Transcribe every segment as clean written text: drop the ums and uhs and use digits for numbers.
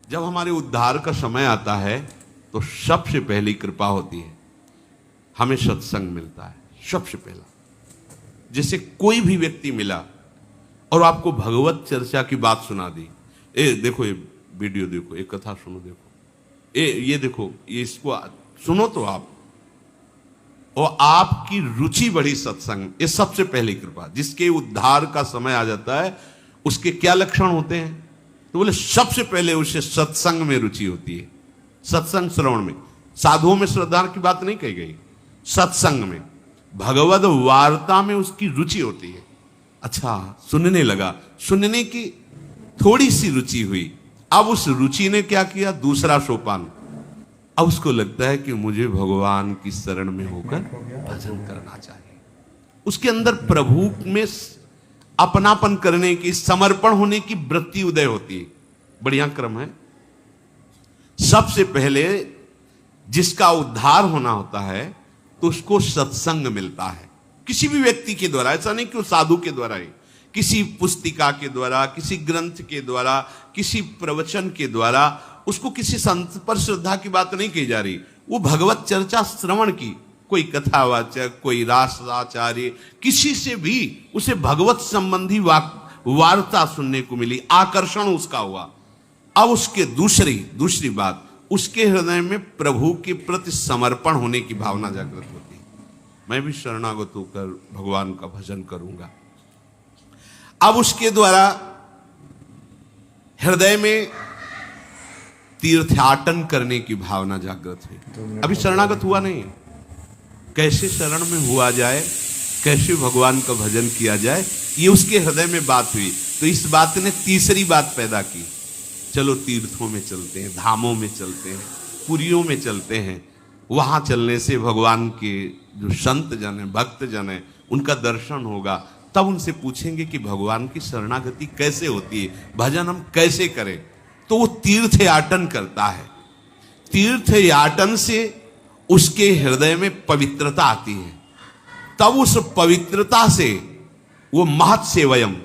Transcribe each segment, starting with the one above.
जब हमारे उद्धार का समय आता है तो सबसे पहली कृपा होती है, हमें सत्संग मिलता है। सबसे पहला, जैसे कोई भी व्यक्ति मिला और आपको भगवत चर्चा की बात सुना दी, देखो ये वीडियो देखो, एक कथा सुनो, देखो ये देखो, ये इसको सुनो तो आप, और आपकी रुचि बढ़ी सत्संग, ये सबसे पहली कृपा। जिसके उद्धार का समय आ जाता है उसके क्या लक्षण होते हैं? तो बोले सबसे पहले उसे सत्संग में रुचि होती है, सत्संग श्रवण में। साधुओं में श्रद्धा की बात नहीं कही गई, सत्संग में, भगवद वार्ता में उसकी रुचि होती है। अच्छा, सुनने लगा, सुनने की थोड़ी सी रुचि हुई, अब उस रुचि ने क्या किया? दूसरा सोपान, अब उसको लगता है कि मुझे भगवान की शरण में होकर भजन करना चाहिए। उसके अंदर प्रभु में अपनापन करने की, समर्पण होने की वृत्ति उदय होती है। बढ़िया क्रम है। सबसे पहले जिसका उद्धार होना होता है तो उसको सत्संग मिलता है, किसी भी व्यक्ति के द्वारा। ऐसा नहीं कि वो साधु के द्वारा ही, किसी पुस्तिका के द्वारा, किसी ग्रंथ के द्वारा, किसी प्रवचन के द्वारा, उसको किसी संत पर श्रद्धा की बात नहीं की जा रही। वो भगवत चर्चा श्रवण की, कोई कथावाचक, कोई रासाचार्य, किसी से भी उसे भगवत संबंधी वार्ता सुनने को मिली, आकर्षण उसका हुआ। अब उसके दूसरी बात, उसके हृदय में प्रभु के प्रति समर्पण होने की भावना जागृत होती है। मैं भी शरणागत होकर भगवान का भजन करूंगा। अब उसके द्वारा हृदय में तीर्थाटन करने की भावना जागृत हुई। अभी शरणागत हुआ नहीं, कैसे शरण में हुआ जाए, कैसे भगवान का भजन किया जाए, ये उसके हृदय में बात हुई। तो इस बात ने तीसरी बात पैदा की, चलो तीर्थों में चलते हैं, धामों में चलते हैं, पुरियों में चलते हैं। वहां चलने से भगवान के जो संत जन है, भक्त जन है, उनका दर्शन होगा। तब उनसे पूछेंगे कि भगवान की शरणागति कैसे होती है, भजन हम कैसे करें। तो वो तीर्थ याटन करता है। तीर्थ याटन से उसके हृदय में पवित्रता आती है। तब उस पवित्रता से वो महत् सेवयम,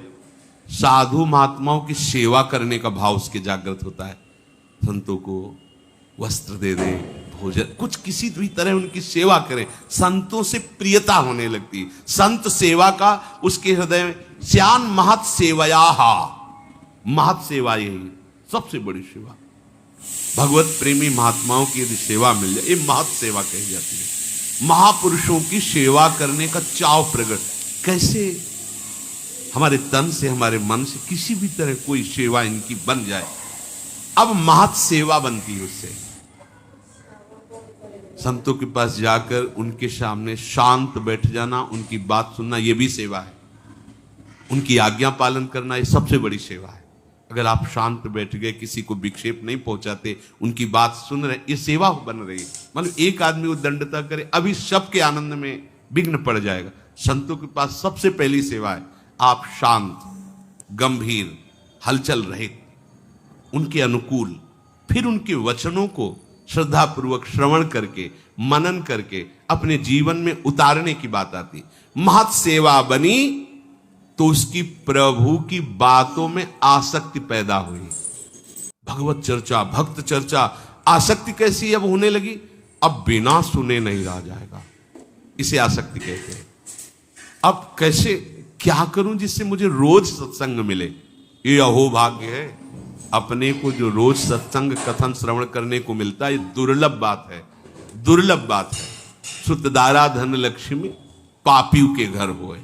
साधु महात्माओं की सेवा करने का भाव उसके जागृत होता है। संतों को वस्त्र दे दे, भोजन, कुछ किसी भी तरह उनकी सेवा करें, संतों से प्रियता होने लगती। संत सेवा का उसके हृदय में, श्यान महत् सेवयाहा, महत् सेवा यही सबसे बड़ी सेवा। भगवत प्रेमी महात्माओं की यदि सेवा मिल जाए, ये महत् सेवा कही जाती है। महापुरुषों की सेवा करने का चाव प्रकट, कैसे हमारे तन से, हमारे मन से किसी भी तरह कोई सेवा इनकी बन जाए, अब महत् सेवा बनती है उससे। संतों के पास जाकर उनके सामने शांत बैठ जाना, उनकी बात सुनना, यह भी सेवा है। उनकी आज्ञा पालन करना, यह सबसे बड़ी सेवा है। अगर आप शांत बैठ गए, किसी को विक्षेप नहीं पहुंचाते, उनकी बात सुन रहे, ये सेवा बन रही है। मतलब एक आदमी उद्दंडता करे, अभी सबके आनंद में विघ्न पड़ जाएगा। संतों के पास सबसे पहली सेवा है, आप शांत, गंभीर, हलचल रहित, उनके अनुकूल, फिर उनके वचनों को श्रद्धापूर्वक श्रवण करके, मनन करके अपने जीवन में उतारने की बात आती। महत् सेवा बनी तो उसकी प्रभु की बातों में आसक्ति पैदा हुई। भगवत चर्चा, भक्त चर्चा, आसक्ति कैसी अब होने लगी? अब बिना सुने नहीं रह जाएगा, इसे आसक्ति कहते हैं। अब कैसे, क्या करूं जिससे मुझे रोज सत्संग मिले? ये अहोभाग्य है। अपने को जो रोज सत्संग कथन श्रवण करने को मिलता है, ये दुर्लभ बात है, दुर्लभ बात है। सुतदारा धन लक्ष्मी पापियों के घर होए,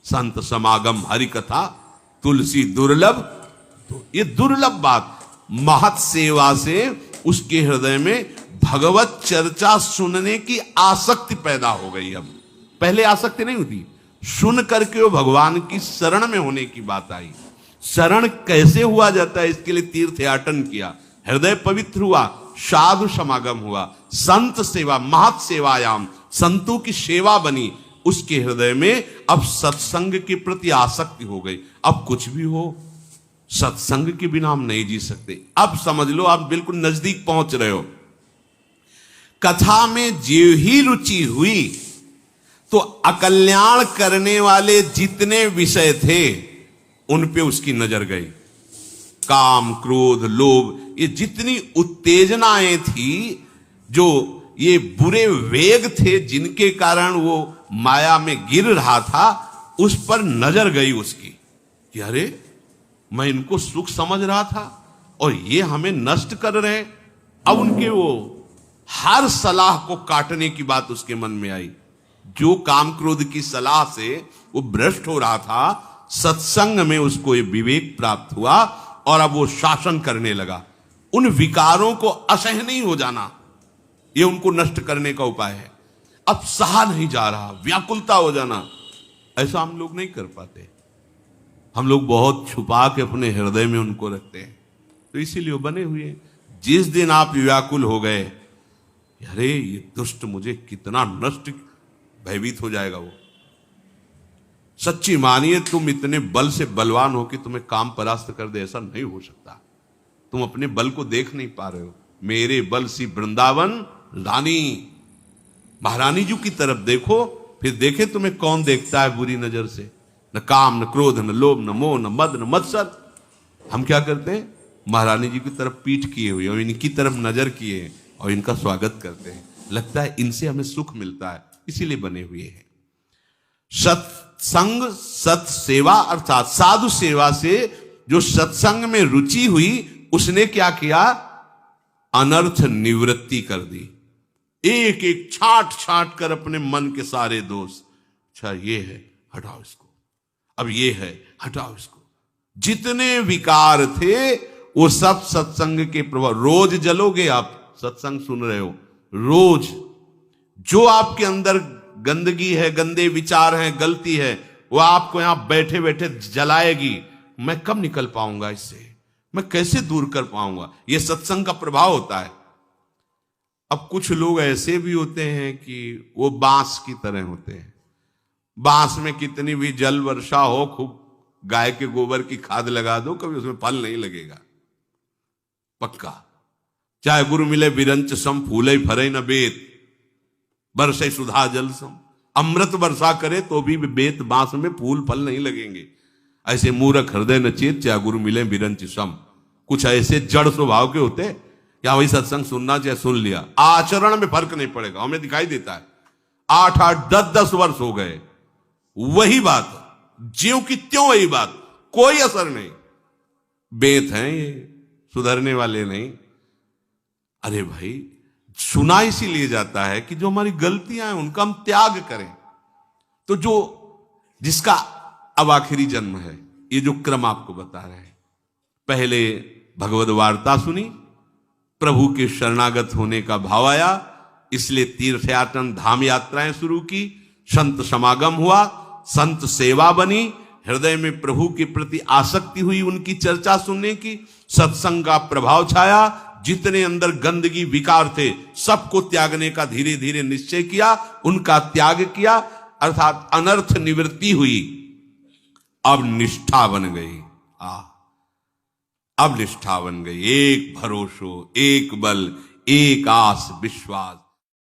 संत समागम हरि कथा तुलसी दुर्लभ। तो ये दुर्लभ बात, महत् सेवा से उसके हृदय में भगवत चर्चा सुनने की आसक्ति पैदा हो गई। अब पहले आसक्ति नहीं होती, सुन करके वो भगवान की शरण में होने की बात आई। शरण कैसे हुआ जाता है, इसके लिए तीर्थ याटन किया, हृदय पवित्र हुआ, साधु समागम हुआ, संत सेवा, महत् सेवायाम, संतों की सेवा बनी। उसके हृदय में अब सत्संग के प्रति आसक्ति हो गई। अब कुछ भी हो, सत्संग के बिना हम नहीं जी सकते। अब समझ लो, आप बिल्कुल नजदीक पहुंच रहे हो। कथा में जो ही रुचि हुई तो अकल्याण करने वाले जितने विषय थे उन पे उसकी नजर गई। काम, क्रोध, लोभ, ये जितनी उत्तेजनाएं थी, जो ये बुरे वेग थे जिनके कारण वो माया में गिर रहा था, उस पर नजर गई उसकी कि अरे मैं इनको सुख समझ रहा था और ये हमें नष्ट कर रहे हैं। अब उनके वो हर सलाह को काटने की बात उसके मन में आई। जो काम क्रोध की सलाह से वो भ्रष्ट हो रहा था, सत्संग में उसको ये विवेक प्राप्त हुआ और अब वो शासन करने लगा। उन विकारों को असहनीय हो जाना, ये उनको नष्ट करने का उपाय है। अब सहा नहीं जा रहा, व्याकुलता हो जाना, ऐसा हम लोग नहीं कर पाते। हम लोग बहुत छुपा के अपने हृदय में उनको रखते हैं, तो इसीलिए वो बने हुए हैं। जिस दिन आप व्याकुल हो गए, अरे ये दुष्ट मुझे कितना नष्ट, भयभीत हो जाएगा वो। सच्ची मानिए, तुम इतने बल से बलवान हो कि तुम्हें काम परास्त कर दे, ऐसा नहीं हो सकता। तुम अपने बल को देख नहीं पा रहे हो। मेरे बल सी वृंदावन रानी, महारानी जी की तरफ देखो, फिर देखे तुम्हें कौन देखता है बुरी नजर से। न काम, न क्रोध, न लोभ, न मोह, न मद, न मत्सर। हम क्या करते हैं? महारानी जी की तरफ पीठ किए हुए और इनकी तरफ नजर किए और इनका स्वागत करते हैं। लगता है इनसे हमें सुख मिलता है, इसीलिए बने हुए हैं। सत्संग, सत सेवा अर्थात साधु सेवा से जो सत्संग में रुचि हुई, उसने क्या किया? अनर्थ निवृत्ति कर दी। एक एक छांट छांट कर अपने मन के सारे दोष, अच्छा ये है हटाओ इसको, अब ये है हटाओ इसको। जितने विकार थे वो सब सत्संग के प्रभाव। रोज जलोगे आप, सत्संग सुन रहे हो, रोज जो आपके अंदर गंदगी है, गंदे विचार हैं, गलती है, वो आपको यहां बैठे बैठे जलाएगी। मैं कब निकल पाऊंगा इससे, मैं कैसे दूर कर पाऊंगा? ये सत्संग का प्रभाव होता है। अब कुछ लोग ऐसे भी होते हैं कि वो बांस की तरह होते हैं। बांस में कितनी भी जल वर्षा हो, खूब गाय के गोबर की खाद लगा दो, कभी उसमें फल नहीं लगेगा, पक्का। चाहे गुरु मिले बिरंच सम, फूले फरे न बेत, बरसे सुधा जल सम। अमृत वर्षा करे तो भी बेत बांस में फूल फल नहीं लगेंगे। ऐसे मूर्ख हृदय न चेत, चाहे गुरु मिले बिरंच सम। कुछ ऐसे जड़ स्वभाव के होते, क्या वही सत्संग सुनना चाहे सुन लिया, आचरण में फर्क नहीं पड़ेगा। हमें दिखाई देता है 8-8, 10-10 वर्ष हो गए, वही बात ज्यों की त्यों वही बात, कोई असर नहीं। बेत हैं ये, सुधरने वाले नहीं। अरे भाई, सुना इसीलिए जाता है कि जो हमारी गलतियां हैं उनका हम त्याग करें। तो जो जिसका अब आखिरी जन्म है, ये जो क्रम आपको बता रहे हैं, पहले भगवद वार्ता सुनी, प्रभु के शरणागत होने का भाव आया, इसलिए तीर्थयाटन धाम यात्राएं शुरू की, संत समागम हुआ, संत सेवा बनी, हृदय में प्रभु के प्रति आसक्ति हुई, उनकी चर्चा सुनने की, सत्संग का प्रभाव छाया। जितने अंदर गंदगी विकार थे सबको त्यागने का धीरे धीरे निश्चय किया, उनका त्याग किया, अर्थात अनर्थ निवृत्ति हुई। अब निष्ठा बन गई। अब निष्ठा बन गई। एक भरोसो, एक बल, एक आस, विश्वास।